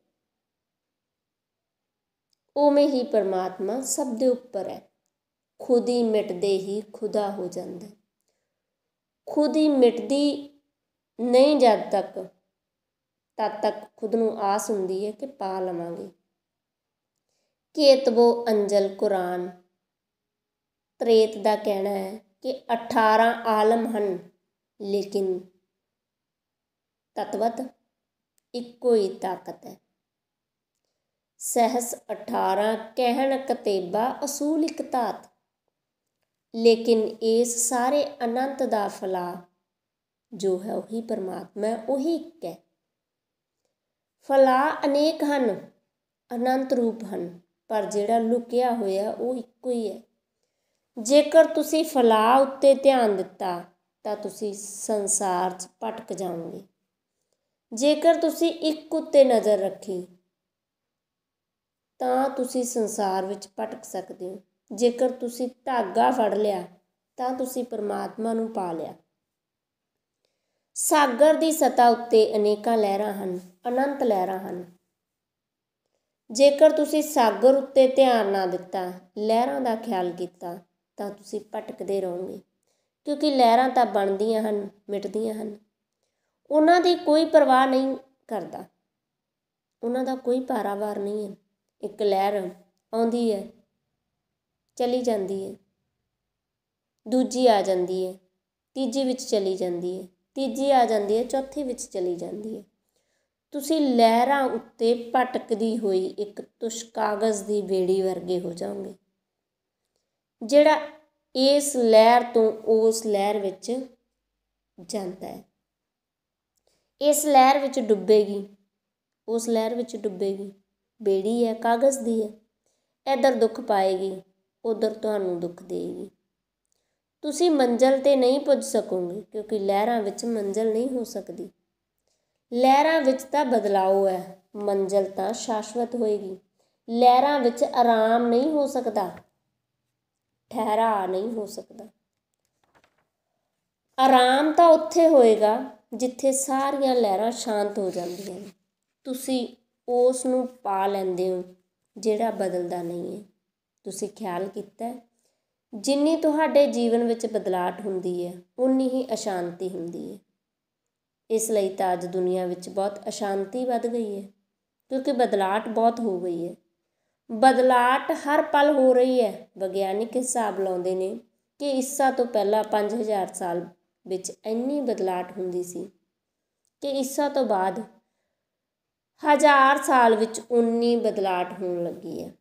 ਉਵੇਂ ਹੀ ਪਰਮਾਤਮਾ ਸਭ ਦੇ ਉੱਪਰ ਹੈ। ਖੁਦ ਹੀ ਮਿਟਦੇ ਹੀ ਖੁਦਾ ਹੋ ਜਾਂਦਾ। ਖੁਦ ਹੀ ਮਿਟਦੀ ਨਹੀਂ ਜਦ ਤੱਕ, ਤਦ ਤੱਕ ਖੁਦ ਨੂੰ ਆਸ ਹੁੰਦੀ ਹੈ ਕਿ ਪਾ ਲਵਾਂਗੇ। ਕੇਤਬੋ ਅੰਜਲ ਕੁਰਾਨ ਤਰੇਤ ਦਾ ਕਹਿਣਾ ਹੈ ਕਿ 18 ਆਲਮ ਹਨ, ਲੇਕਿਨ ਤਤਵਤ ਇੱਕੋ ਹੀ ਤਾਕਤ ਹੈ। ਸਹਿਸ 18 ਕਹਿਣ ਕਤੇਬਾ ਅਸੂਲ ਇੱਕ ਧਾਤ, ਲੇਕਿਨ ਇਸ ਸਾਰੇ ਅਨੰਤ ਦਾ ਫਲਾ ਜੋ ਹੈ ਉਹੀ ਪਰਮਾਤਮਾ ਹੈ, ਉਹੀ ਇੱਕ ਹੈ। ਫਲਾ ਅਨੇਕ ਹਨ, ਅਨੰਤ ਰੂਪ ਹਨ, ਪਰ ਜਿਹੜਾ ਲੁਕਿਆ ਹੋਇਆ ਉਹ ਇੱਕੋ ਹੀ ਹੈ। ਜੇਕਰ ਤੁਸੀਂ ਫਲਾਹ ਉੱਤੇ ਧਿਆਨ ਦਿੱਤਾ ਤਾਂ ਤੁਸੀਂ ਸੰਸਾਰ 'ਚ ਭਟਕ ਜਾਓਗੇ। ਜੇਕਰ ਤੁਸੀਂ ਇੱਕ ਉੱਤੇ ਨਜ਼ਰ ਰੱਖੀ ਤਾਂ ਤੁਸੀਂ ਸੰਸਾਰ ਵਿੱਚ ਭਟਕ ਸਕਦੇ ਹੋ। ਜੇਕਰ ਤੁਸੀਂ ਧਾਗਾ ਫੜ ਲਿਆ ਤਾਂ ਤੁਸੀਂ ਪਰਮਾਤਮਾ ਨੂੰ ਪਾ ਲਿਆ। ਸਾਗਰ ਦੀ ਸਤ੍ਹਾ ਉੱਤੇ ਅਨੇਕਾਂ ਲਹਿਰਾਂ ਹਨ, ਅਨੰਤ ਲਹਿਰਾਂ ਹਨ। ਜੇਕਰ ਤੁਸੀਂ ਸਾਗਰ ਉੱਤੇ ਧਿਆਨ ਨਾ ਦਿੱਤਾ, ਲਹਿਰਾਂ ਦਾ ਖਿਆਲ ਕੀਤਾ ਤਾਂ ਤੁਸੀਂ ਭਟਕਦੇ ਰਹੋਗੇ, ਕਿਉਂਕਿ ਲਹਿਰਾਂ ਤਾਂ ਬਣਦੀਆਂ ਹਨ, ਮਿਟਦੀਆਂ ਹਨ। ਉਹਨਾਂ ਦੀ ਕੋਈ ਪਰਵਾਹ ਨਹੀਂ ਕਰਦਾ, ਉਹਨਾਂ ਦਾ ਕੋਈ ਪਾਰਾਵਾਰ ਨਹੀਂ ਹੈ। ਇੱਕ ਲਹਿਰ ਆਉਂਦੀ ਹੈ, ਚਲੀ ਜਾਂਦੀ ਹੈ, ਦੂਜੀ ਆ ਜਾਂਦੀ ਹੈ, ਤੀਜੀ ਵਿੱਚ ਚਲੀ ਜਾਂਦੀ ਹੈ, ਤੀਜੀ ਆ ਜਾਂਦੀ ਹੈ, ਚੌਥੀ ਵਿੱਚ ਚਲੀ ਜਾਂਦੀ ਹੈ। ਤੁਸੀਂ ਲਹਿਰਾਂ ਉੱਤੇ ਭਟਕਦੀ ਹੋਈ ਇੱਕ ਤੁਸ਼ ਕਾਗਜ਼ ਦੀ ਬੇੜੀ ਵਰਗੇ ਹੋ ਜਾਓਗੇ, ਜਿਹੜਾ ਇਸ ਲਹਿਰ ਤੋਂ ਉਸ ਲਹਿਰ ਵਿੱਚ ਜਾਂਦਾ ਹੈ। ਇਸ ਲਹਿਰ ਵਿੱਚ ਡੁੱਬੇਗੀ, ਉਸ ਲਹਿਰ ਵਿੱਚ ਡੁੱਬੇਗੀ। ਬੇੜੀ ਹੈ, ਕਾਗਜ਼ ਦੀ ਹੈ, ਇੱਧਰ ਦੁੱਖ ਪਾਏਗੀ, ਉੱਧਰ ਤੁਹਾਨੂੰ ਦੁੱਖ ਦੇਗੀ। ਤੁਸੀਂ ਮੰਜ਼ਿਲ 'ਤੇ ਨਹੀਂ ਪੁੱਜ ਸਕੋਗੇ, ਕਿਉਂਕਿ ਲਹਿਰਾਂ ਵਿੱਚ ਮੰਜ਼ਿਲ ਨਹੀਂ ਹੋ ਸਕਦੀ। ਲਹਿਰਾਂ ਵਿੱਚ ਤਾਂ ਬਦਲਾਓ ਹੈ, ਮੰਜ਼ਿਲ ਤਾਂ ਸ਼ਾਸ਼ਵਤ ਹੋਏਗੀ। ਲਹਿਰਾਂ ਵਿੱਚ ਆਰਾਮ ਨਹੀਂ ਹੋ ਸਕਦਾ, ਠਹਿਰਾਅ ਨਹੀਂ ਹੋ ਸਕਦਾ। ਆਰਾਮ ਤਾਂ ਉੱਥੇ ਹੋਏਗਾ ਜਿੱਥੇ ਸਾਰੀਆਂ ਲਹਿਰਾਂ ਸ਼ਾਂਤ ਹੋ ਜਾਂਦੀਆਂ ਨੇ। ਤੁਸੀਂ ਉਸ ਨੂੰ ਪਾ ਲੈਂਦੇ ਹੋ ਜਿਹੜਾ ਬਦਲਦਾ ਨਹੀਂ ਹੈ। ਤੁਸੀਂ ਖਿਆਲ ਕੀਤਾ, ਜਿੰਨੀ ਤੁਹਾਡੇ ਜੀਵਨ ਵਿੱਚ ਬਦਲਾਹਟ ਹੁੰਦੀ ਹੈ ਉਨੀ ਹੀ ਅਸ਼ਾਂਤੀ ਹੁੰਦੀ ਹੈ। ਇਸ ਲਈ ਤਾਂ ਅੱਜ ਦੁਨੀਆ ਵਿੱਚ ਬਹੁਤ ਅਸ਼ਾਂਤੀ ਵੱਧ ਗਈ ਹੈ, ਕਿਉਂਕਿ ਬਦਲਾਹਟ ਬਹੁਤ ਹੋ ਗਈ ਹੈ। ਬਦਲਾਹਟ ਹਰ ਪਲ ਹੋ ਰਹੀ ਹੈ। ਵਿਗਿਆਨਿਕ ਹਿਸਾਬ ਲਾਉਂਦੇ ਨੇ ਕਿ ਈਸਾ ਤੋਂ ਪਹਿਲਾਂ 5000 ਸਾਲ ਵਿੱਚ ਇੰਨੀ ਬਦਲਾਹਟ ਹੁੰਦੀ ਸੀ ਕਿ ਈਸਾ ਤੋਂ ਬਾਅਦ 1000 ਸਾਲ ਵਿੱਚ ਉਨੀ ਬਦਲਾਹਟ ਹੋਣ ਲੱਗੀ ਹੈ।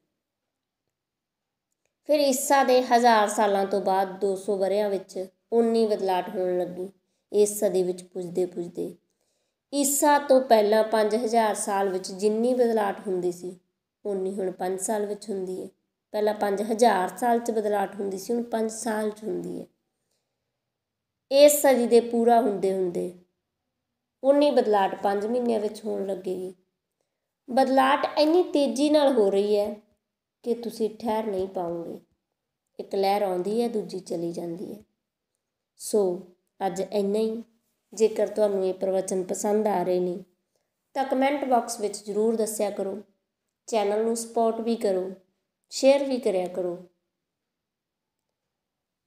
ਫਿਰ ਈਸਾ ਦੇ 1000 ਸਾਲਾਂ ਤੋਂ ਬਾਅਦ 200 ਵਰ੍ਹਿਆਂ ਵਿੱਚ ਉਨੀ ਬਦਲਾਹਟ ਹੋਣ ਲੱਗੀ। ਇਸ ਸਦੀ ਵਿੱਚ ਪੁੱਜਦੇ ਪੁੱਜਦੇ ਈਸਾ ਤੋਂ ਪਹਿਲਾਂ 5000 ਸਾਲ ਵਿੱਚ ਜਿੰਨੀ ਬਦਲਾਹਟ ਹੁੰਦੀ ਸੀ ਉਨੀ ਹੁਣ 5 ਸਾਲ ਵਿੱਚ ਹੁੰਦੀ ਹੈ। ਪਹਿਲਾਂ 5000 ਸਾਲ 'ਚ ਬਦਲਾਹਟ ਹੁੰਦੀ ਸੀ, ਹੁਣ 5 ਸਾਲ 'ਚ ਹੁੰਦੀ ਹੈ। ਇਸ ਸਦੀ ਦੇ ਪੂਰਾ ਹੁੰਦੇ ਹੁੰਦੇ ਉਨੀ ਬਦਲਾਹਟ 5 ਮਹੀਨਿਆਂ ਵਿੱਚ ਹੋਣ ਲੱਗੇਗੀ। ਬਦਲਾਹਟ ਇੰਨੀ ਤੇਜ਼ੀ ਨਾਲ ਹੋ ਰਹੀ ਹੈ ਕਿ ਤੁਸੀਂ ਠਹਿਰ ਨਹੀਂ ਪਾਓਗੇ। ਇੱਕ ਲਹਿਰ ਆਉਂਦੀ ਹੈ, ਦੂਜੀ ਚਲੀ ਜਾਂਦੀ ਹੈ। ਸੋ ਅੱਜ ਇੰਨਾ ਹੀ। ਜੇਕਰ ਤੁਹਾਨੂੰ ਇਹ ਪ੍ਰਵਚਨ ਪਸੰਦ ਆ ਰਹੇ ਨੇ ਤਾਂ ਕਮੈਂਟ ਬਾਕਸ ਵਿੱਚ ਜ਼ਰੂਰ ਦੱਸਿਆ ਕਰੋ। ਚੈਨਲ ਨੂੰ ਸਪੋਰਟ ਵੀ ਕਰੋ, ਸ਼ੇਅਰ ਵੀ ਕਰਿਆ ਕਰੋ,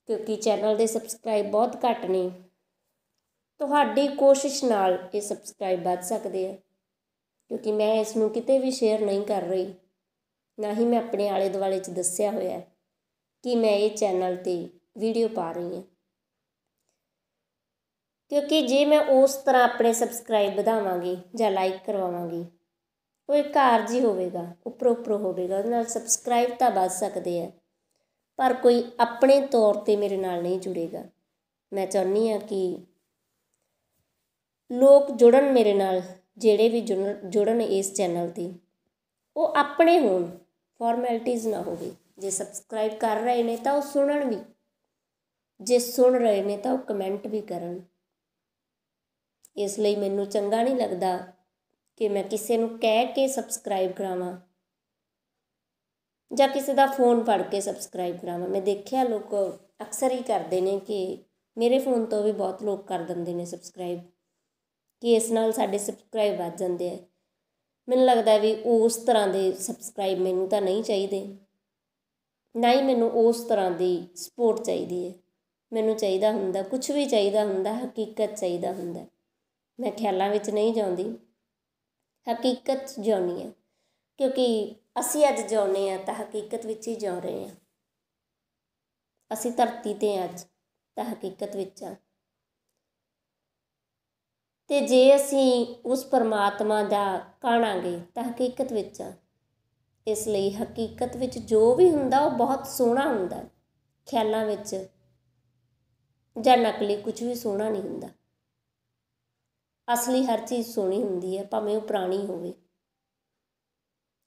ਕਿਉਂਕਿ ਚੈਨਲ ਦੇ ਸਬਸਕ੍ਰਾਈਬ ਬਹੁਤ ਘੱਟ ਨੇ। ਤੁਹਾਡੀ ਕੋਸ਼ਿਸ਼ ਨਾਲ ਇਹ ਸਬਸਕ੍ਰਾਈਬ ਵੱਧ ਸਕਦੇ ਆ, ਕਿਉਂਕਿ ਮੈਂ ਇਸ ਨੂੰ ਕਿਤੇ ਵੀ ਸ਼ੇਅਰ ਨਹੀਂ ਕਰ ਰਹੀ, ਨਾ ਹੀ ਮੈਂ ਆਪਣੇ ਆਲੇ ਦੁਆਲੇ 'ਚ ਦੱਸਿਆ ਹੋਇਆ ਕਿ ਮੈਂ ਇਹ ਚੈਨਲ 'ਤੇ ਵੀਡੀਓ ਪਾ ਰਹੀ ਹਾਂ। क्योंकि जे मैं उस तरह अपने सबसक्राइब ਵਧਾਵਾਂਗੀ ਜਾਂ ਲਾਈਕ ਕਰਵਾਵਾਂਗੀ, ਉਹ ਇੱਕ ਆਰਜੀ ਹੋਵੇਗਾ, ਉੱਪਰੋਂ ਹੋਵੇਗਾ, ਉਹਦੇ ਨਾਲ ਸਬਸਕ੍ਰਾਈਬ ਤਾਂ ਵੱਧ ਸਕਦੇ ਆ, ਪਰ ਕੋਈ ਆਪਣੇ ਤੌਰ 'ਤੇ ਮੇਰੇ ਨਾਲ ਨਹੀਂ ਜੁੜੇਗਾ। ਮੈਂ ਚਾਹੁੰਦੀ ਹਾਂ ਕਿ ਲੋਕ ਜੁੜਨ ਮੇਰੇ ਨਾਲ, ਜਿਹੜੇ ਵੀ ਜੁੜਨ ਇਸ ਚੈਨਲ 'ਤੇ, ਉਹ ਆਪਣੇ ਹੋਣ, ਫਾਰਮੈਲਿਟੀਜ਼ ਨਾ ਹੋਵੇ। ਜੇ ਸਬਸਕ੍ਰਾਈਬ ਕਰ ਰਹੇ ਨੇ ਤਾਂ ਉਹ ਸੁਣਨ ਵੀ, ਜੇ ਸੁਣ ਰਹੇ ਨੇ ਤਾਂ ਉਹ ਕਮੈਂਟ ਵੀ ਕਰਨ। ਇਸ ਲਈ ਮੈਨੂੰ ਚੰਗਾ ਨਹੀਂ ਲੱਗਦਾ ਕਿ ਮੈਂ ਕਿਸੇ ਨੂੰ ਕਹਿ ਕੇ ਸਬਸਕ੍ਰਾਈਬ ਕਰਾਵਾਂ ਜਾਂ ਕਿਸੇ ਦਾ ਫੋਨ ਫੜ ਕੇ ਸਬਸਕ੍ਰਾਈਬ ਕਰਾਵਾਂ। ਮੈਂ ਦੇਖਿਆ ਲੋਕ ਅਕਸਰ ਹੀ ਕਰਦੇ ਨੇ, ਕਿ ਮੇਰੇ ਫੋਨ ਤੋਂ ਵੀ ਬਹੁਤ ਲੋਕ ਕਰ ਦਿੰਦੇ ਨੇ ਸਬਸਕ੍ਰਾਈਬ, ਕਿ ਇਸ ਨਾਲ ਸਾਡੇ ਸਬਸਕ੍ਰਾਈਬ ਵੱਧ ਜਾਂਦੇ ਆ। ਮੈਨੂੰ ਲੱਗਦਾ ਵੀ ਉਸ ਤਰ੍ਹਾਂ ਦੇ ਸਬਸਕ੍ਰਾਈਬ ਮੈਨੂੰ ਤਾਂ ਨਹੀਂ ਚਾਹੀਦੇ, ਨਾ ਹੀ ਮੈਨੂੰ ਉਸ ਤਰ੍ਹਾਂ ਦੀ ਸਪੋਰਟ ਚਾਹੀਦੀ ਹੈ। ਮੈਨੂੰ ਚਾਹੀਦਾ ਹੁੰਦਾ, ਕੁਛ ਵੀ ਚਾਹੀਦਾ ਹੁੰਦਾ, ਹਕੀਕਤ ਚਾਹੀਦਾ ਹੁੰਦਾ। ਮੈਂ ਖਿਆਲਾਂ ਵਿੱਚ ਨਹੀਂ ਜਿਉਂਦੀ, ਹਕੀਕਤ 'ਚ ਜਿਉਂਦੀ ਹਾਂ, ਕਿਉਂਕਿ ਅਸੀਂ ਅੱਜ ਜਿਉਂਦੇ ਹਾਂ ਤਾਂ ਹਕੀਕਤ ਵਿੱਚ ਹੀ ਜਿਉਂ ਰਹੇ ਹਾਂ। ਅਸੀਂ ਧਰਤੀ 'ਤੇ ਅੱਜ ਤਾਂ ਹਕੀਕਤ ਵਿੱਚ ਹਾਂ, ਅਤੇ ਜੇ ਅਸੀਂ ਉਸ ਪਰਮਾਤਮਾ ਦਾ ਕਾਣਾਂਗੇ ਤਾਂ ਹਕੀਕਤ ਵਿੱਚ ਆ। ਇਸ ਲਈ ਹਕੀਕਤ ਵਿੱਚ ਜੋ ਵੀ ਹੁੰਦਾ ਉਹ ਬਹੁਤ ਸੋਹਣਾ ਹੁੰਦਾ। ਖਿਆਲਾਂ ਵਿੱਚ ਜਾਂ ਨਕਲੀ ਕੁਝ ਵੀ ਸੋਹਣਾ ਨਹੀਂ ਹੁੰਦਾ। ਅਸਲੀ ਹਰ ਚੀਜ਼ ਸੋਹਣੀ ਹੁੰਦੀ ਹੈ, ਭਾਵੇਂ ਉਹ ਪੁਰਾਣੀ ਹੋਵੇ।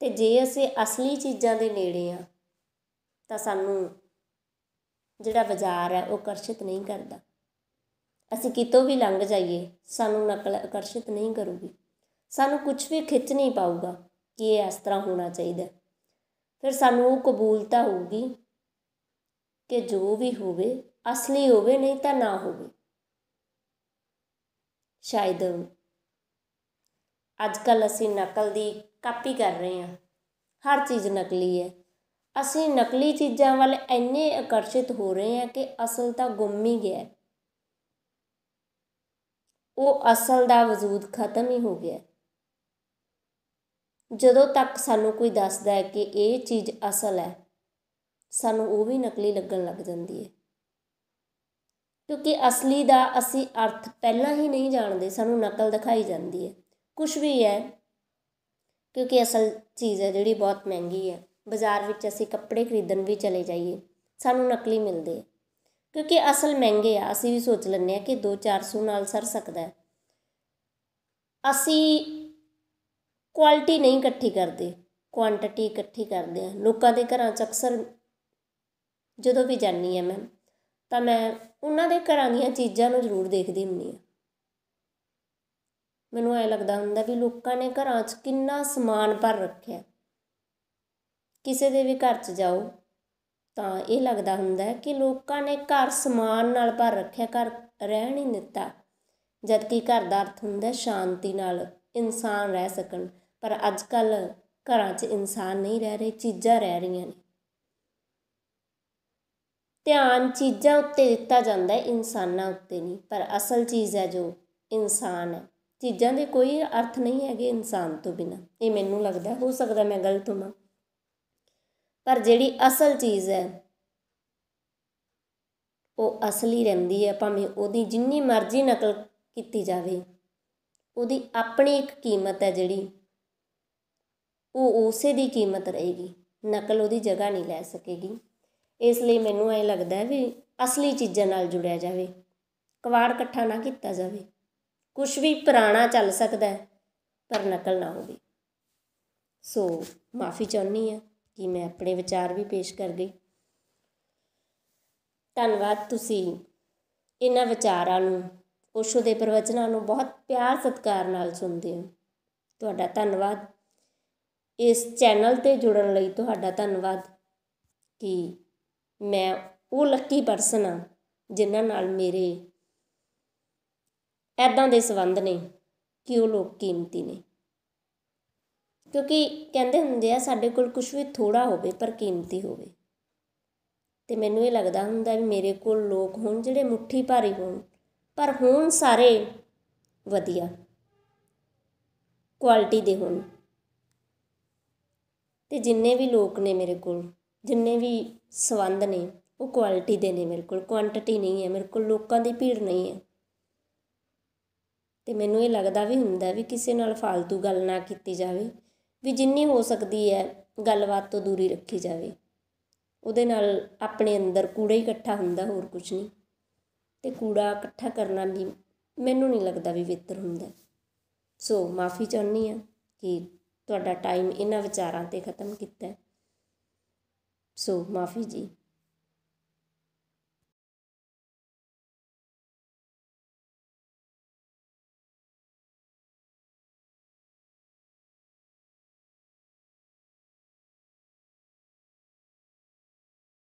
ਅਤੇ ਜੇ ਅਸੀਂ ਅਸਲੀ ਚੀਜ਼ਾਂ ਦੇ ਨੇੜੇ ਹਾਂ ਤਾਂ ਸਾਨੂੰ ਜਿਹੜਾ ਬਾਜ਼ਾਰ ਹੈ ਉਹ ਆਕਰਸ਼ਿਤ ਨਹੀਂ ਕਰਦਾ। ਅਸੀਂ ਕਿਤੋਂ ਵੀ ਲੰਘ ਜਾਈਏ, ਸਾਨੂੰ ਨਕਲ ਆਕਰਸ਼ਿਤ ਨਹੀਂ ਕਰੂਗੀ। ਸਾਨੂੰ ਕੁਛ ਵੀ ਖਿੱਚ ਨਹੀਂ ਪਾਊਗਾ ਕਿ ਇਹ ਇਸ ਤਰ੍ਹਾਂ ਹੋਣਾ ਚਾਹੀਦਾ। ਫਿਰ ਸਾਨੂੰ ਉਹ ਕਬੂਲਤਾ ਹੋਊਗੀ ਕਿ ਜੋ ਵੀ ਹੋਵੇ ਅਸਲੀ ਹੋਵੇ, ਨਹੀਂ ਤਾਂ ਨਾ ਹੋਵੇ। ਸ਼ਾਇਦ ਅੱਜ ਕੱਲ੍ਹ ਅਸੀਂ ਨਕਲ ਦੀ ਕਾਪੀ ਕਰ ਰਹੇ ਹਾਂ, ਹਰ ਚੀਜ਼ ਨਕਲੀ ਹੈ। ਅਸੀਂ ਨਕਲੀ ਚੀਜ਼ਾਂ ਵੱਲ ਇੰਨੇ ਆਕਰਸ਼ਿਤ ਹੋ ਰਹੇ ਹਾਂ ਕਿ ਅਸਲ ਤਾਂ ਗੁੰਮ ਹੀ ਗਿਆ। ਉਹ ਅਸਲ ਦਾ ਵਜੂਦ ਖਤਮ ਹੀ ਹੋ ਗਿਆ। ਜਦੋਂ ਤੱਕ ਸਾਨੂੰ ਕੋਈ ਦੱਸਦਾ ਹੈ ਕਿ ਇਹ ਚੀਜ਼ ਅਸਲ ਹੈ, ਸਾਨੂੰ ਉਹ ਵੀ ਨਕਲੀ ਲੱਗਣ ਲੱਗ ਜਾਂਦੀ ਹੈ, ਕਿਉਂਕਿ ਅਸਲੀ ਦਾ ਅਸੀਂ ਅਰਥ ਪਹਿਲਾਂ ਹੀ ਨਹੀਂ ਜਾਣਦੇ, ਸਾਨੂੰ ਨਕਲ ਦਿਖਾਈ ਜਾਂਦੀ ਹੈ। ਕੁਛ ਵੀ ਹੈ, ਕਿਉਂਕਿ ਅਸਲ ਚੀਜ਼ ਹੈ ਜਿਹੜੀ ਬਹੁਤ ਮਹਿੰਗੀ ਹੈ। ਬਾਜ਼ਾਰ ਵਿੱਚ ਅਸੀਂ ਕੱਪੜੇ ਖਰੀਦਣ ਵੀ ਚਲੇ ਜਾਈਏ, ਸਾਨੂੰ ਨਕਲੀ ਮਿਲਦੇ ਆ, ਕਿਉਂਕਿ ਅਸਲ ਮਹਿੰਗੇ ਆ। ਅਸੀਂ ਵੀ ਸੋਚ ਲੈਂਦੇ ਹਾਂ ਕਿ 200-400 ਨਾਲ ਸਰ ਸਕਦਾ। ਅਸੀਂ ਕੁਆਲਿਟੀ ਨਹੀਂ ਇਕੱਠੀ ਕਰਦੇ, ਕੁਆਂਟਿਟੀ ਇਕੱਠੀ ਕਰਦੇ ਹਾਂ। ਲੋਕਾਂ ਦੇ ਘਰਾਂ 'ਚ ਅਕਸਰ ਜਦੋਂ ਵੀ ਜਾਂਦੀ ਹਾਂ ਮੈਂ, ਤਾਂ ਮੈਂ ਉਹਨਾਂ ਦੇ ਘਰਾਂ ਦੀਆਂ ਚੀਜ਼ਾਂ ਨੂੰ ਜ਼ਰੂਰ ਦੇਖਦੀ ਹੁੰਦੀ ਹਾਂ। ਮੈਨੂੰ ਐਂ ਲੱਗਦਾ ਹੁੰਦਾ ਵੀ ਲੋਕਾਂ ਨੇ ਘਰਾਂ 'ਚ ਕਿੰਨਾ ਸਮਾਨ ਭਰ ਰੱਖਿਆ। ਕਿਸੇ ਦੇ ਵੀ ਘਰ 'ਚ ਜਾਓ ਤਾਂ ਇਹ ਲੱਗਦਾ ਹੁੰਦਾ ਕਿ ਲੋਕਾਂ ਨੇ ਘਰ ਸਮਾਨ ਨਾਲ ਭਰ ਰੱਖਿਆ, ਘਰ ਰਹਿਣ ਨਹੀਂ ਦਿੱਤਾ। ਜਦਕਿ ਘਰ ਦਾ ਅਰਥ ਹੁੰਦਾ ਸ਼ਾਂਤੀ ਨਾਲ ਇਨਸਾਨ ਰਹਿ ਸਕਣ। ਪਰ ਅੱਜ ਕੱਲ੍ਹ ਘਰਾਂ 'ਚ ਇਨਸਾਨ ਨਹੀਂ ਰਹਿ ਰਹੇ, ਚੀਜ਼ਾਂ ਰਹਿ ਰਹੀਆਂ ਨੇ। ਧਿਆਨ ਚੀਜ਼ਾਂ ਉੱਤੇ ਦਿੱਤਾ ਜਾਂਦਾ, ਇਨਸਾਨਾਂ ਉੱਤੇ ਨਹੀਂ। ਪਰ ਅਸਲ ਚੀਜ਼ ਹੈ ਜੋ ਇਨਸਾਨ ਹੈ। ਚੀਜ਼ਾਂ ਦੇ ਕੋਈ ਅਰਥ ਨਹੀਂ ਹੈਗੇ ਇਨਸਾਨ ਤੋਂ ਬਿਨਾਂ, ਇਹ ਮੈਨੂੰ ਲੱਗਦਾ। ਹੋ ਸਕਦਾ ਮੈਂ ਗਲਤ ਹੋਵਾਂ, ਪਰ ਜਿਹੜੀ ਅਸਲ ਚੀਜ਼ ਹੈ ਉਹ ਅਸਲੀ ਰਹਿੰਦੀ ਹੈ। ਭਾਵੇਂ ਉਹਦੀ ਜਿੰਨੀ ਮਰਜ਼ੀ ਨਕਲ ਕੀਤੀ ਜਾਵੇ, ਉਹਦੀ ਆਪਣੀ ਇੱਕ ਕੀਮਤ ਹੈ ਜਿਹੜੀ ਉਹ ਉਸੇ ਦੀ ਕੀਮਤ ਰਹੇਗੀ। ਨਕਲ ਉਹਦੀ ਜਗ੍ਹਾ ਨਹੀਂ ਲੈ ਸਕੇਗੀ। ਇਸ ਲਈ ਮੈਨੂੰ ਐਂ ਲੱਗਦਾ ਵੀ ਅਸਲੀ ਚੀਜ਼ਾਂ ਨਾਲ ਜੁੜਿਆ ਜਾਵੇ, ਕਬਾੜ ਇਕੱਠਾ ਨਾ ਕੀਤਾ ਜਾਵੇ। ਕੁਛ ਵੀ ਪੁਰਾਣਾ ਚੱਲ ਸਕਦਾ ਪਰ ਨਕਲ ਨਾ ਹੋਵੇ। ਸੋ ਮਾਫੀ ਚਾਹੁੰਦੀ ਹਾਂ ਕਿ ਮੈਂ ਆਪਣੇ ਵਿਚਾਰ ਵੀ ਪੇਸ਼ ਕਰ ਗਈ। ਧੰਨਵਾਦ, ਤੁਸੀਂ ਇਹਨਾਂ ਵਿਚਾਰਾਂ ਨੂੰ, ਓਸ਼ੋ ਦੇ ਪ੍ਰਵਚਨਾਂ ਨੂੰ ਬਹੁਤ ਪਿਆਰ ਸਤਿਕਾਰ ਨਾਲ ਸੁਣਦੇ ਹੋ। ਤੁਹਾਡਾ ਧੰਨਵਾਦ। ਇਸ ਚੈਨਲ 'ਤੇ ਜੁੜਨ ਲਈ ਤੁਹਾਡਾ ਧੰਨਵਾਦ। ਕਿ ਮੈਂ ਉਹ ਲੱਕੀ ਪਰਸਨ ਹਾਂ ਜਿਨ੍ਹਾਂ ਨਾਲ ਮੇਰੇ ਇੱਦਾਂ ਦੇ ਸੰਬੰਧ ਨੇ ਕਿ ਉਹ ਲੋਕ ਕੀਮਤੀ ਨੇ। ਕਿਉਂਕਿ ਕਹਿੰਦੇ ਹੁੰਦੇ ਆ ਸਾਡੇ ਕੋਲ ਕੁਛ ਵੀ ਥੋੜ੍ਹਾ ਹੋਵੇ ਪਰ ਕੀਮਤੀ ਹੋਵੇ। ਅਤੇ ਮੈਨੂੰ ਇਹ ਲੱਗਦਾ ਹੁੰਦਾ ਵੀ ਮੇਰੇ ਕੋਲ ਲੋਕ ਹੋਣ ਜਿਹੜੇ ਮੁੱਠੀ ਭਾਰੀ ਹੋਣ, ਪਰ ਹੋਣ ਸਾਰੇ ਵਧੀਆ ਕੁਆਲਿਟੀ ਦੇ ਹੋਣ। ਅਤੇ ਜਿੰਨੇ ਵੀ ਲੋਕ ਨੇ ਮੇਰੇ ਕੋਲ, ਜਿੰਨੇ ਵੀ ਸੰਬੰਧ ਨੇ, ਉਹ ਕੁਆਲਿਟੀ ਦੇ ਨੇ ਮੇਰੇ ਕੋਲ, ਕੁਆਂਟਿਟੀ ਨਹੀਂ ਹੈ ਮੇਰੇ ਕੋਲ। ਲੋਕਾਂ ਦੀ ਭੀੜ ਨਹੀਂ ਹੈ। ਅਤੇ ਮੈਨੂੰ ਇਹ ਲੱਗਦਾ ਵੀ ਹੁੰਦਾ ਵੀ ਕਿਸੇ ਨਾਲ ਫਾਲਤੂ ਗੱਲ ਨਾ ਕੀਤੀ ਜਾਵੇ, ਵੀ ਜਿੰਨੀ ਹੋ ਸਕਦੀ ਹੈ ਗੱਲਬਾਤ ਤੋਂ ਦੂਰੀ ਰੱਖੀ ਜਾਵੇ। ਉਹਦੇ ਨਾਲ ਆਪਣੇ ਅੰਦਰ ਕੂੜਾ ਹੀ ਇਕੱਠਾ ਹੁੰਦਾ, ਹੋਰ ਕੁਛ ਨਹੀਂ। ਅਤੇ ਕੂੜਾ ਇਕੱਠਾ ਕਰਨਾ ਵੀ ਮੈਨੂੰ ਨਹੀਂ ਲੱਗਦਾ ਵੀ ਬਿਹਤਰ ਹੁੰਦਾ। ਸੋ ਮਾफ़ੀ ਚਾਹੁੰਦੀ ਹਾਂ ਕਿ ਤੁਹਾਡਾ ਟਾਈਮ ਇਹਨਾਂ ਵਿਚਾਰਾਂ 'ਤੇ ਖ਼ਤਮ ਕੀਤਾ। ਸੋ ਮਾਫ਼ੀ ਜੀ।